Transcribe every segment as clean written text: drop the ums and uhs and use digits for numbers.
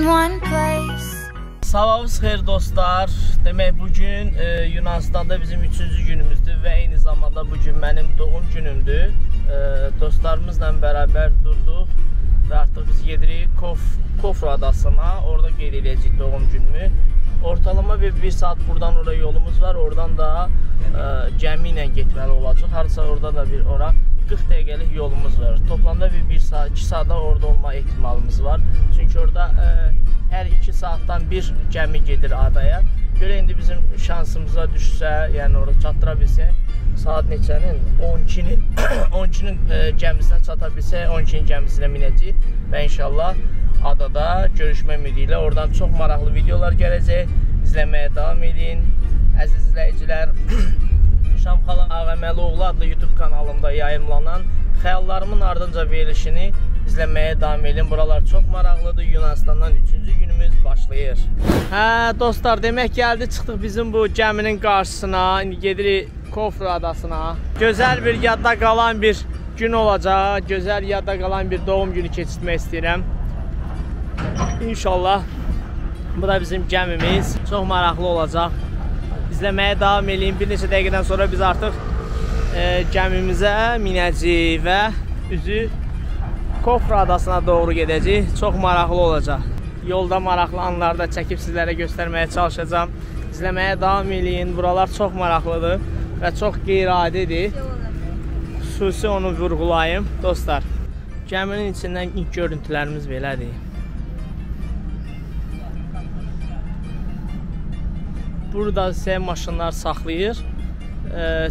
one place. Sabahınız xeyir dostlar. Demək bugün Yunanistan'da bizim 3-cü günümüzdür və eyni zamanda bugün mənim doğum günümdür. Dostlarımızla bərabər durduq və artıq biz gedirik Kofru adasına. Orada qeyd edəcəyik doğum günümü. Ortalama bir saat buradan oraya yolumuz var. Oradan da gəmi ilə getməli olacaq. Harasa orada da bir ora 40 dəqiqəlik yolumuz var. Toplamda bir saat, 2 saata orada olma ehtimalımız var. Çünki orada hər 2 saatdan bir gəmi gedir adaya. Görə indi bizim şansımıza düşsə, yəni orada çatdıra bilsək, saat neçənin? 12-nin gəmisinə çata bilsək, 12-nin gəmisinə minəcəyik və inşallah adada görüşmə ümidi ilə oradan çox maraqlı videolar gələcək. İzləməyə davam edin. Əziz izləyicilər, Şamxalan Ağəməloğlu adlı YouTube kanalımda yayımlanan Xəyallarımın Ardınca verilişini izləməyə davam edin. Buralar çox maraqlıdır. Yunanistandan 3-cü günümüz başlayır. Dostlar, demək gəldi, çıxdıq bizim bu gəminin qarşısına. İndi gedirik Kofru adasına. Gözəl bir yadda qalan bir gün olacaq. Gözəl yadda qalan bir doğum günü keçirmək istəyirəm. İnşallah bu da bizim gəmimiz. Çox maraqlı olacaq. İzləməyə davam edin. Bir neçə dəqiqədən sonra biz artıq gəmimizə minəcəyik və üzü Kofru adasına doğru gedəcəyik. Çox maraqlı olacaq. Yolda maraqlı anları da çəkib sizlərə göstərməyə çalışacağım. İzləməyə davam edin. Buralar çox maraqlıdır və çox qeyri-adidir. Xüsusi onu vurğulayım. Dostlar, gəminin içindən ilk görüntülərimiz belədir. Burada sizə maşınlar saxlayır.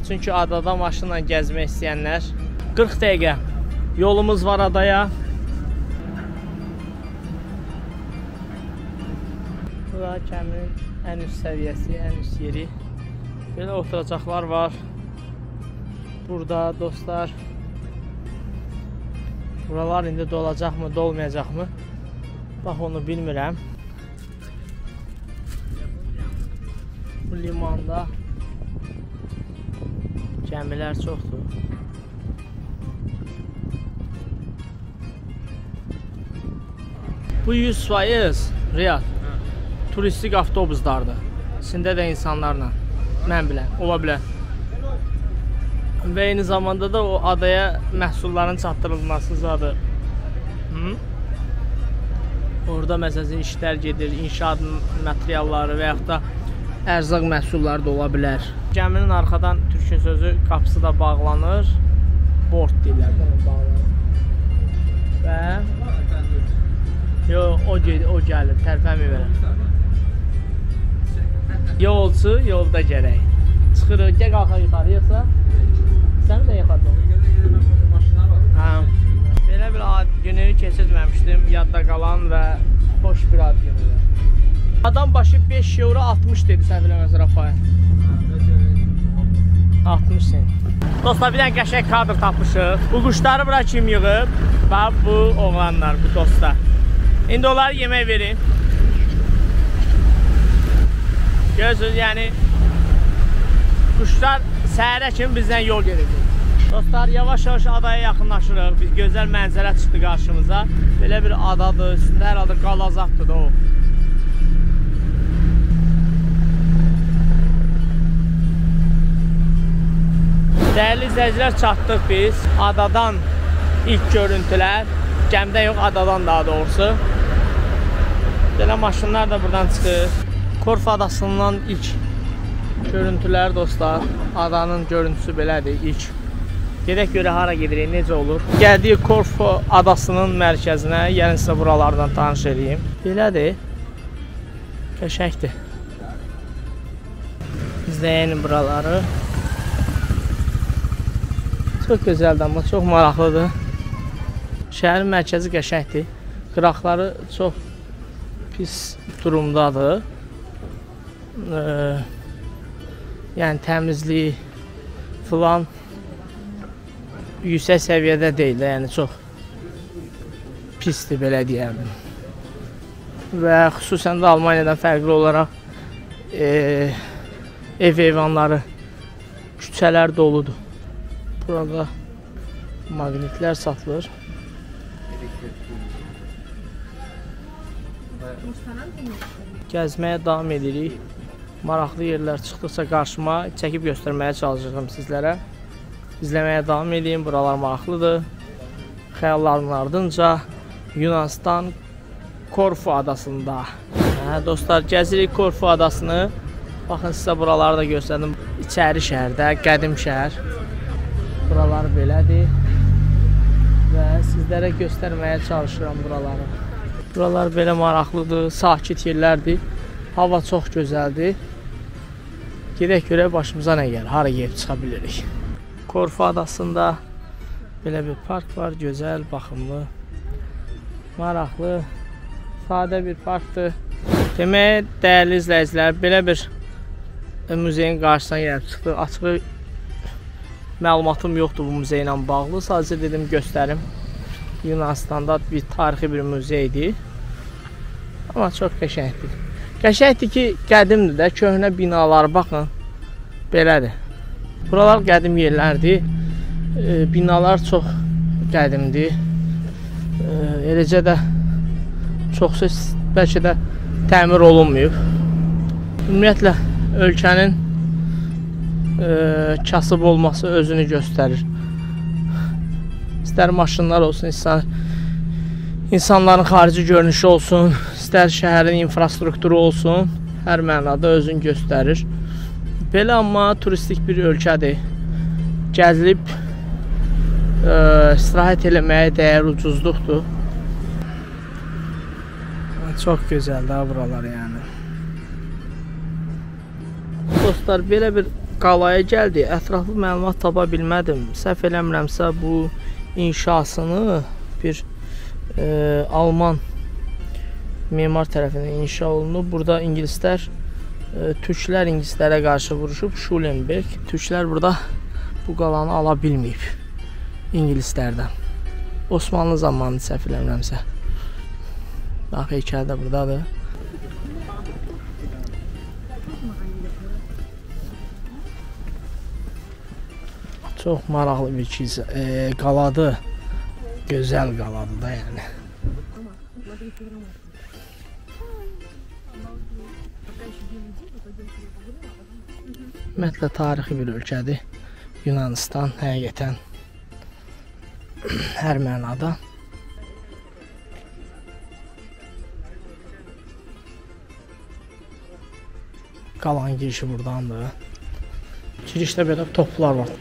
Çünki adada maşınla gəzmək istəyənlər 40 dəqiqə yolumuz var adaya. Burada gəminin ən üst səviyyəsi, ən üst yeri. Belə oturacaqlar var. Burada dostlar, buralar indi dolacaqmı, dolmayacaqmı? Bax, onu bilmirəm. Bu limanda gəmilər çoxdur. Bu 100% Riyad turistik avtobuslardır. İçində də insanlarla, mən bilən, ola bilər. Və eyni zamanda da o adaya məhsulların çatdırılması zadı. Orada məsələn işlər gedir, inşaat materialları və yaxud da ərzaq məhsulları da ola bilər. Gəminin arxadan türkün sözü qapısı da bağlanır. Bord deyirlər, bağlanır. Və o gəlir, tərpəmi verər. Yolçu yolda gərək. Çıxırıq, gəl qalxa yuxarı, yoxsa sən də yaxadan. Belə bir ad günü keçirməmişdim, yadda qalan və xoş bir ad günüdür. Adam başı 5 euro 60 dedi, sən biləməz Rafael. 60 sen. Dostlar, bir dənə qəşəng kadr tapmışıq. Bu quşları bura kim yığıb? Bax, bu oğlanlar, bu dostlar. İndi onları yemək verin. Görürsünüz, yəni quşlar səhərə kimi bizdən yol gedəcək. Dostlar, yavaş-yavaş adaya yaxınlaşırıq. Biz gözəl mənzərə çıxdı qarşımıza. Belə bir adadır, üstündə hər halda qalazaqdır da o. Dəyərli izləyicilər, çatdıq biz. Adadan ilk görüntülər. Gəmdə yox, adadan daha doğrusu. Belə maşınlar da buradan çıxır. Kofru adasından ilk görüntülər dostlar. Adanın görüntüsü belədir ilk. Gedək görə hara gedirik, necə olur. Gəldik Kofru adasının mərkəzinə. Yəni sizə buralardan tanış edeyim. Belədir. Qəşəngdir. İzləyin buraları. Çox gözəldir, amma çox maraqlıdır. Şəhərin mərkəzi qəşəngdir. Qıraqları çox pis durumdadır. Yəni təmizlik filan yüksək səviyyədə deyil, yəni çox pisdir, belə deyərdim. Və xüsusən də Almaniyadan fərqli olaraq ev heyvanları, küçələr doludur. Burada maqnitlər satılır. Gəzməyə davam edirik. Maraqlı yerlər çıxdıqca qarşıma çəkib göstərməyə çalışıram sizlərə. İzləməyə davam edin, buralar maraqlıdır. Xəyalların ardınca Yunanistan Korfu adasında. Dostlar, gəzirik Korfu adasını. Baxın, sizə buraları da göstərdim. İçəri şəhərdə, qədim şəhər. Buralar belədir. Və sizlərə göstərməyə çalışıram buraları. Buralar belə maraqlıdır, sakit yerlərdir. Hava çox gözəldir. Gedək görək başımıza nə gəlir, hara gedib çıxa bilirik. Korfu adasında belə bir park var, gözəl, baxımlı, maraqlı, sadə bir parkdır. Demək, dəyərli izləyicilər, belə bir muzeyin qarşısına gəlib çıxdı. Açığı məlumatım yoxdur bu muzeyi ilə bağlı. Sadəcə dedim göstərim. Yunanistan'da bir tarixi bir muzeydir. Amma çox qəşəngdir. Qəşəngdir ki, qədimdir də, köhnə binalar baxın. Belədir. Buralar qədim yerlərdir. Binalar çox qədimdir. Eləcə də çoxsa bəlkə də təmir olunmayıb. Ümumiyyətlə, ölkənin kasıb olması özünü göstərir. İstər maşınlar olsun, insanların xarici görünüşü olsun, istər şəhərin infrastrukturu olsun, hər mənada özünü göstərir. Belə amma turistik bir ölkədir. Gəzilib istirahət eləməyə dəyər ucuzluqdur. Çox gözəldir buralar yəni. Dostlar, belə bir qalaya gəldik. Ətraflı məlumat tapa bilmədim. Səhv eləmirəmsə bu inşasını bir Alman memar tərəfindən inşa olunub. Burada ingilislər, türklər ingilislərə qarşı vuruşub. Schulenberg. Türklər burada bu qalanı ala bilməyib ingilislərdən. Osmanlı zamanı səhv eləmirəmsə. Bax, heykəl də buradadır. Çox maraqlı bir qaladır. Gözəl qaladır da yəni. Ümumiyyətlə, tarixi bir ölkədir. Yunanistan həqiqətən hər mənada. Qalan girişi buradandır. Girişdə belə toplar var.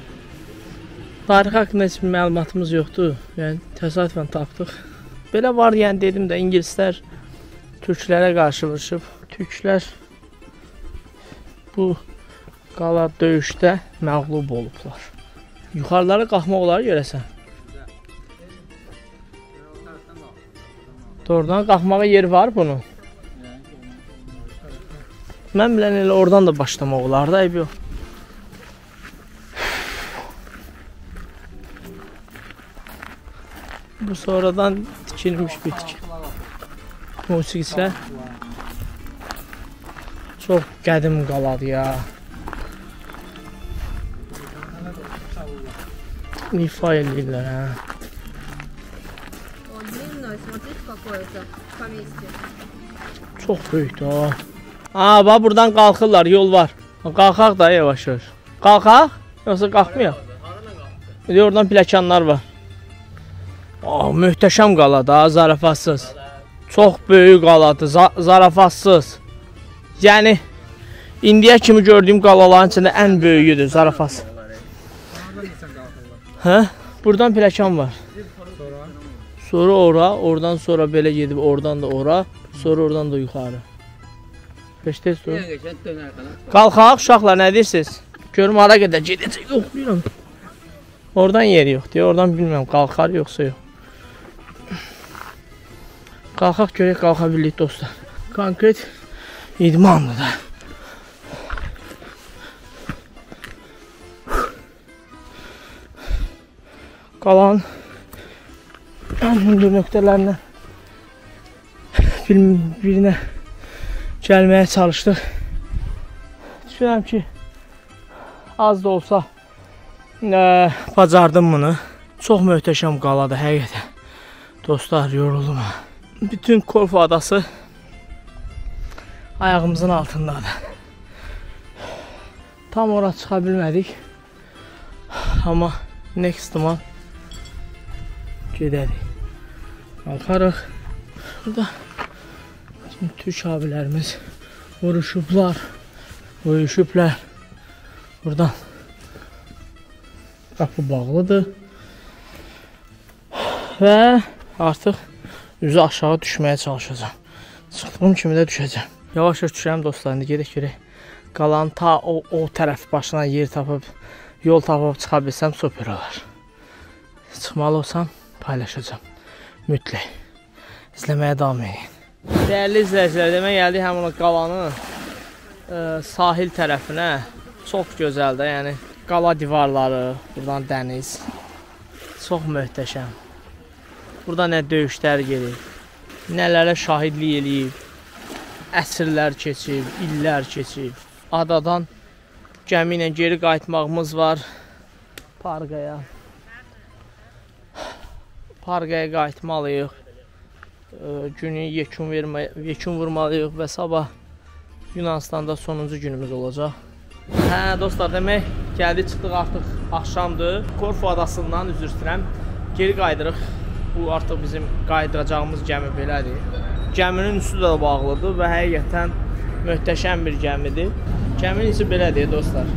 Tarix haqqında heç bir məlumatımız yoxdur. Yəni, təsadüfən tapdıq. Belə var, yəni dedim də, ingilislər türklərə qarşı vuruşub. Türklər bu qala döyüşdə məğlub olublar. Yuxarılara qalxmaq olar görəsən. Doğrudan qalxmağa yer var bunun. Mən bilən elə oradan da başlamaq olar da, eyb yox. Bu sonradan tikilmiş bitki. Musiqiçilər çox qədim qaladır ya. İfa eləyirlər, hə. Çox böyükdür o. Bax, buradan qalxırlar, yol var. Qalxaq da yavaş-yavaş. Qalxaq, yoxsa qalxmayaq? Oradan pləkanlar var. Möhtəşəm qaladır, zarafatsız. Çox böyük qaladır, zarafatsız. Yəni, indiyə kimi gördüyüm qalaların içində ən böyüyüdür, zarafatsız. Buradan pləkan var. Sonra ora, oradan sonra belə gedib, oradan da ora, sonra oradan da yuxarı. Beşdəz dur. Qalxaq, uşaqlar, nə deyirsiniz? Görüm, ara qədər gedəcək, yoxlayıram. Oradan yeri yox, deyə, oradan bilmirəm, qalxar yoxsa yox. Qalxaq, görək, qalxa bilirik, dostlar. Konkret idmandır da. Qalan ən hündür nöqtələrindən birinə gəlməyə çalışdıq. Düşünürəm ki, az da olsa bacardım bunu. Çox möhtəşəm qaladır, həqiqətən. Dostlar, yoruldum. Bütün Korfu adası ayağımızın altındadır. Tam ora çıxa bilmədik. Amma next man gedərik. Qalxarıq. Burada Türk abilərimiz vuruşublar, uyuşublar. Buradan qapı bağlıdır. Və artıq üzü aşağı düşməyə çalışacağım. Çıxdığım kimi də düşəcəm. Yavaş-yavaş düşürəm dostlar. İndi gedək görək. Qalan ta o tərəf başına yer tapıb, yol tapıb çıxa bilsəm super olar. Çıxmalı olsam paylaşacağım. Mütləq. İzləməyə davam edin. Dəyərli izləyicilər, demək gəldik həmin o qalanın sahil tərəfinə. Çox gözəldir, yəni qala divarları, buradan dəniz. Çox möhtəşəm. Burada nə döyüşlər gedir, nələrə şahidlik eləyib, əsrlər keçib, illər keçib. Adadan gəmi ilə geri qayıtmağımız var Parqaya. Parqaya qayıtmalıyıq. Günü yekun vurmalıyıq və sabah Yunanistanda sonuncu günümüz olacaq. Hə dostlar, demək gəldik, çıxdıq, artıq axşamdır. Korfu adasından üzr istəyirəm, geri qayıdırıq. Bu artıq bizim qayıdıracağımız gəmi belədir. Gəminin üstü də bağlıdır və həqiqətən möhtəşəm bir gəmidir. Gəminin içi belədir dostlar.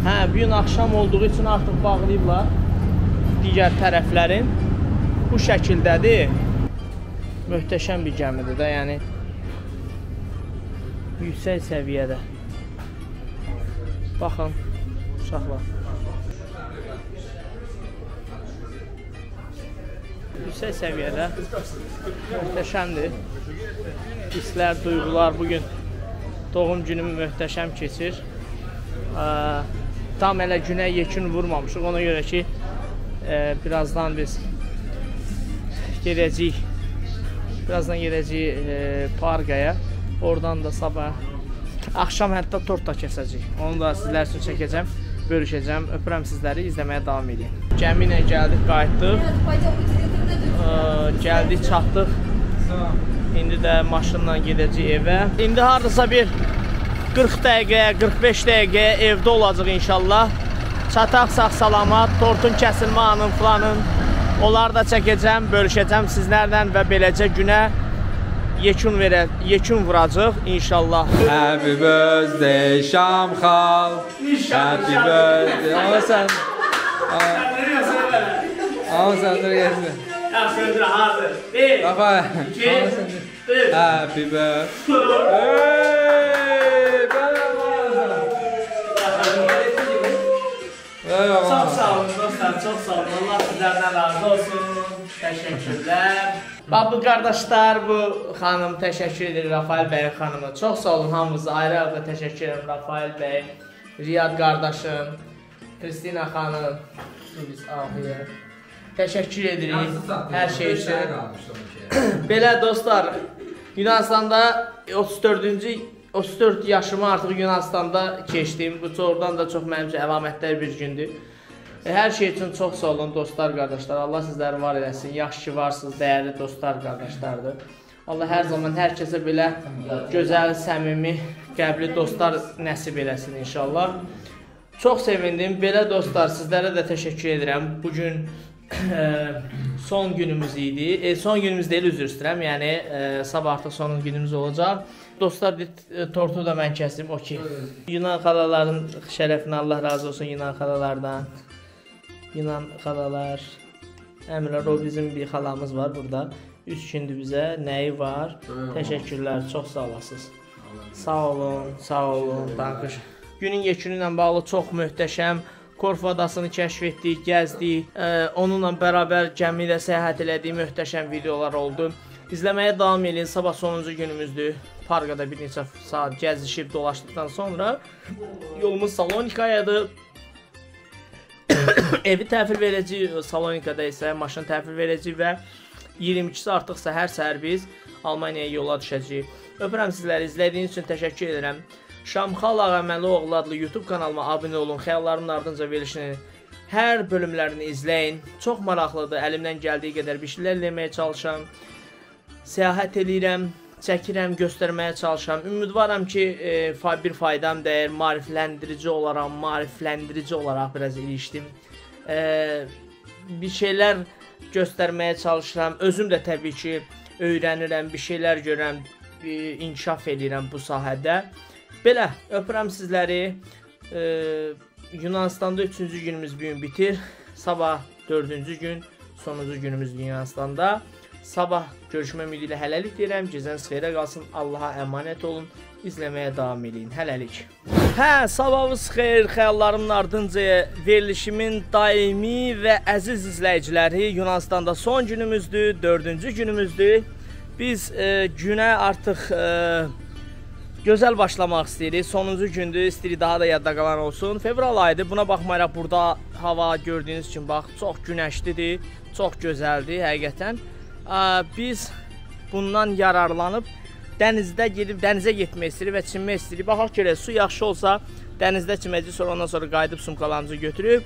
Hə, bu gün axşam olduğu üçün artıq bağlayıblar digər tərəflərin. Bu şəkildədir. Möhtəşəm bir gəmidir də, yəni yüksək səviyyədə. Baxın, uşaqlar. Yüksək səviyyədə, möhtəşəmdir. Hisslər, duyğular bugün doğum günüm möhtəşəm keçir. Tam elə günə yekun vurmamışıq, ona görə ki, birazdan biz gedəcəyik. Birazdan gedəcəyik Parqaya. Oradan da sabah, axşam hətta tort da kəsəcəyik. Onu da sizlər üçün çəkəcəm, bölüşəcəm. Öpürəm sizləri, izləməyə davam edin. Gəmi ilə gəldik, qayıtdıq. Gəldik, çatdıq. İndi də maşınla gedəcəyik evə. İndi hardasa bir 40 dəqiqəyə, 45 dəqiqəyə evdə olacaq inşallah. Çataq sağ-salamat, tortun kəsilmə anın filanın. Onları da çəkəcəm, bölüşəcəm sizlərlə və beləcə günə yekun vuracaq inşallah. Happy birthday Şamxal. Happy birthday. Ama sen dur gelsin. Hazır. Bir, Rafa. iki, üç. Happy birthday. Çok sağ olun dostlar, çok sağ olun. Allah sizlerden razı olsun. Teşekkürler. Bax bu qardaşlar, bu xanım təşəkkür edir Rafael bəy xanıma. Çox sağ olun hamınıza, ayrı-ayrı təşəkkür edirəm Rafael bəy, Riyad qardaşım, Kristina xanım. Biz ağlayır. Təşəkkür edirik hər şey üçün. Belə dostlar, Yunanistanda 34 yaşımı artıq Yunanistanda keçdim. Bu oradan da çox mənim üçün əlamətlər bir gündür. Hər şey üçün çox sağ olun dostlar, qardaşlar. Allah sizləri var eləsin. Yaxşı ki varsınız, dəyərli dostlar, qardaşlardır. Allah hər zaman hər kəsə belə gözəl, səmimi, qəbli dostlar nəsib eləsin inşallah. Çox sevindim. Belə dostlar, sizlərə də təşəkkür edirəm. Bugün son günümüz idi. Son günümüz deyil, üzr istəyirəm. Yəni sabah artıq son günümüz olacaq. Dostlar, tortu da mən kəsim, okey. Yunan xalaların şərəfinə Allah razı olsun Yunan xalalardan. Yunan xalalar, Əmrlər, o bizim bir xalamız var burada. 3 gündür bizə nəyi var? Təşəkkürlər, çox sağ olasınız. Sağ olun, sağ olun, danqış. Günün yekunu ilə bağlı çox möhtəşəm Korfu adasını kəşf etdik, gəzdik. Onunla bərabər gəmi ilə səyahət elədik, möhtəşəm videolar oldu. İzləməyə davam edin, sabah sonuncu günümüzdür. Parqada bir neçə saat gəzişib dolaşdıqdan sonra yolumuz Salonika'yadır. Evi təhvil verəcəyik, Salonika'da isə maşın təhvil verəcəyik və 22-si artıq səhər biz Almaniyaya yola düşəcəyik. Öpürəm sizləri, izlədiyiniz üçün təşəkkür edirəm. Şamxal Ağaməli adlı YouTube kanalıma abunə olun, xəyallarımın ardınca verilişinin hər bölümlərini izləyin. Çox maraqlıdır, əlimdən gəldiyi qədər bir şeylər eləməyə çalışıram. Səyahət edirəm, çəkirəm, göstərməyə çalışıram. Ümidvaram ki, bir faydam dəyər, maarifləndirici olaraq biraz ilişdim. Bir şeylər göstərməyə çalışıram. Özüm də təbii ki, öyrənirəm, bir şeylər görürəm, inkişaf edirəm bu sahədə. Belə, öpürəm sizləri. Yunanistanda 3-cü günümüz bugün bitir. Sabah 4-cü gün, sonuncu günümüz Yunanistanda. Sabah görüşmə ümidi ilə hələlik deyirəm. Gecəniz xeyrə qalsın. Allaha əmanət olun. İzləməyə davam edin. Hələlik. Sabahınız xeyir. Xəyallarımın ardınca verilişimin daimi və əziz izləyiciləri, Yunanistanda son günümüzdür, 4-cü günümüzdür. Biz günə artıq gözəl başlamaq istəyirik. Sonuncu gündür, istəyirik daha da yadda qalan olsun. Fevral ayıdır. Buna baxmayaraq burada hava gördüyünüz üçün bax, çox günəşlidir, çox gözəldir həqiqətən. Biz bundan yararlanıb dənizdə gedib dənizə getmək istəyirik və çimmək istəyirik. Baxaq görək, su yaxşı olsa dənizdə çiməcəyik, sonra ondan sonra qayıdıb sumkalarımızı götürüb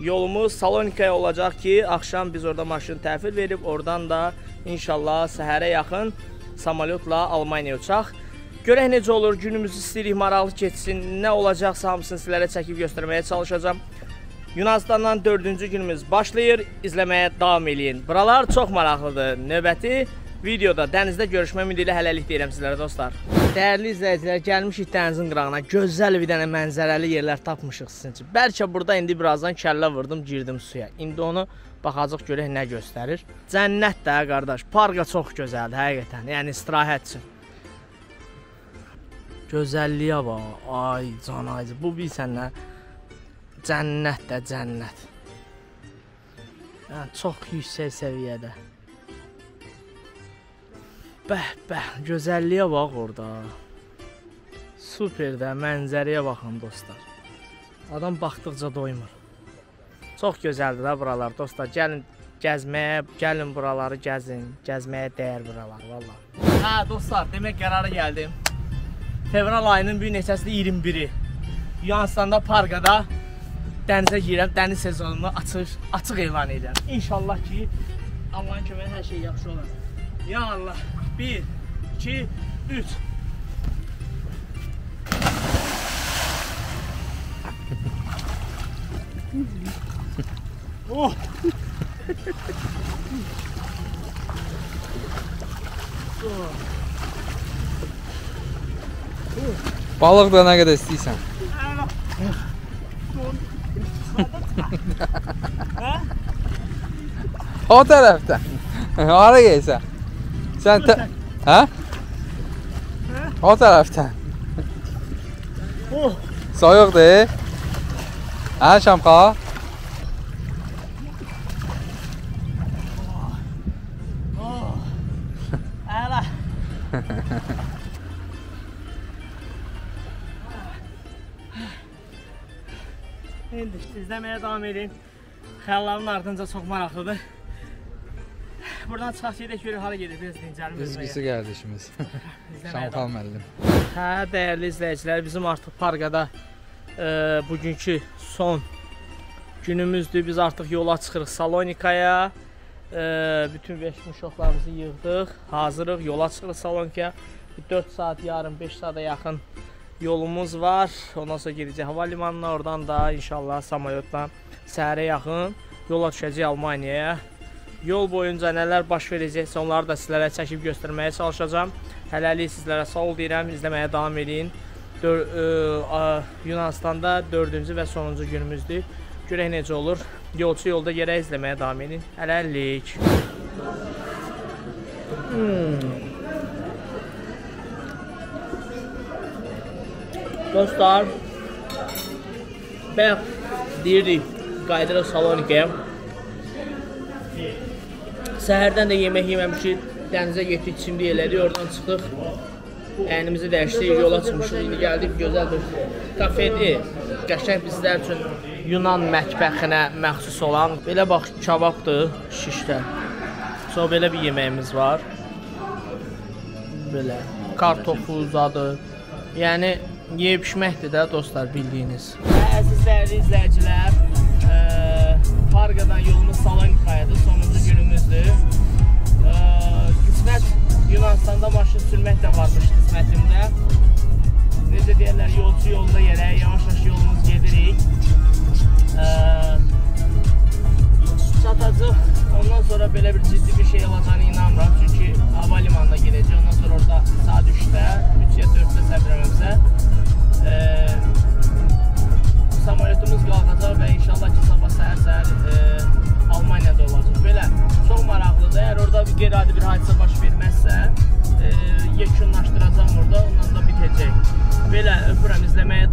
yolumuz Salonikaya olacaq ki, axşam biz orada maşını təhvil verib oradan da inşallah səhərə yaxın samolyotla Almaniyaya uçaq. Görək necə olur, günümüzü istəyirik maraqlı keçsin, nə olacaqsa hamısını sizlərə çəkib göstərməyə çalışacağam. Yunanistandan 4-cü günümüz başlayır, izləməyə davam eləyin. Buralar çox maraqlıdır. Növbəti videoda dənizdə görüşmə ümidi ilə hələlik deyirəm sizlərə dostlar. Dəyərli izləyicilər, gəlmişik dənizin qırağına. Gözəl bir dənə mənzərəli yerlər tapmışıq sizin üçün. Bəlkə burada indi birazdan kəllə vurdum, girdim suya. İndi onu baxacaq görək nə göstərir. Cənnət də qardaş, parqa çox gözəldir həqiqətən. Yəni istirahət üçün. Gözəlliyə bax, ay canaycı. Bu bilsən nə? Cənnət də cənnət. Yəni, çox yüksək səviyyədə. Bəh, gözəlliyə bax orada. Super də, mənzərəyə baxın dostlar. Adam baxdıqca doymur. Çox gözəldir də buralar dostlar. Gəlin gəzməyə, gəlin buraları gəzin. Gəzməyə dəyər buralar valla. Dostlar, demək qərara gəldim. Fevral ayının bir neçəsidir 21-i. Yunanistanda parqada dənizə girəm, dəniz sezonunu açıq elan edirəm. İnşallah ki, Allahın köməyi hər şey yaxşı olar. Ya Allah, 1, 2, 3. Oh! Balıq da nə qədər istəyirsən. O tərəfdən. Hara geysən? Sən hə? O tərəfdən. Soyuqdur. Hə, Şamxa? Əla. İndi izləməyə davam edin. Xəyalların ardınca çox maraqlıdır. Buradan çıxaq gedək görək hara gedir, biraz dincəlim. Üzgüsü qardaşımız. Şamxal müəllim. Dəyərli izləyicilər, bizim artıq parqada bugünkü son günümüzdür. Biz artıq yola çıxırıq Salonikaya. Bütün veşmişoqlarımızı yığdıq, hazırıq, yola çıxırıq Salonikaya. 4 saat, yarım 5 saata yaxın yolumuz var. Ondan sonra gedəcək hava limanına, oradan da inşallah samolyotla səhərə yaxın yola düşəcək Almaniyaya. Yol boyunca nələr baş verəcəksə onları da sizlərə çəkib göstərməyə çalışacağam. Hələlik sizlərə sağ ol deyirəm, izləməyə davam edin. Yunanistanda 4-cü və sonuncu günümüzdür. Görək necə olur. Yolçu yolda yerə izləməyə davam edin. Hələlik. Dostlar, bayaq deyirdik, qayıdırıq Salonikaya. Səhərdən də yemək yeməmişik, dənizə getdik, çimdik elədik, oradan çıxdıq. Əynimizi dəyişdik, yola çıxmışıq, indi gəldik, gözəl bir kafedir. Qəşəng bizlər üçün Yunan mətbəxinə məxsus olan, belə bax, kababdır, şişdə. Sonra belə bir yeməyimiz var. Belə, kartofu, zadı. Yəni, yeyib pişməkdir də dostlar, bildiyiniz. Əziz dəyərli izləyicilər, parqadan yolumuz Salonikaya'dır, sonuncu günümüzdür. Qismət Yunanistanda maşın sürmək də varmış qismətimdə. Necə deyərlər, yolcu yolunda yerə, yavaş-yavaş yolumuz gedirik. Çatacaq. Ondan sonra belə bir ciddi bir şey olacağını inanmıram. Çünki hava limanına girəcək. Ondan sonra orada saat 3-də, 3-yə 4-də səbirəməmsə samolyotumuz qalxacaq və inşallah ki, sabah səhər Almaniyada olacaq. Belə, çox maraqlıdır. Əgər orada bir qeyri-adi bir hadisə baş verməzsə, yekunlaşdıracam orada, ondan da bitəcək. Belə, öpürəm, izləməyə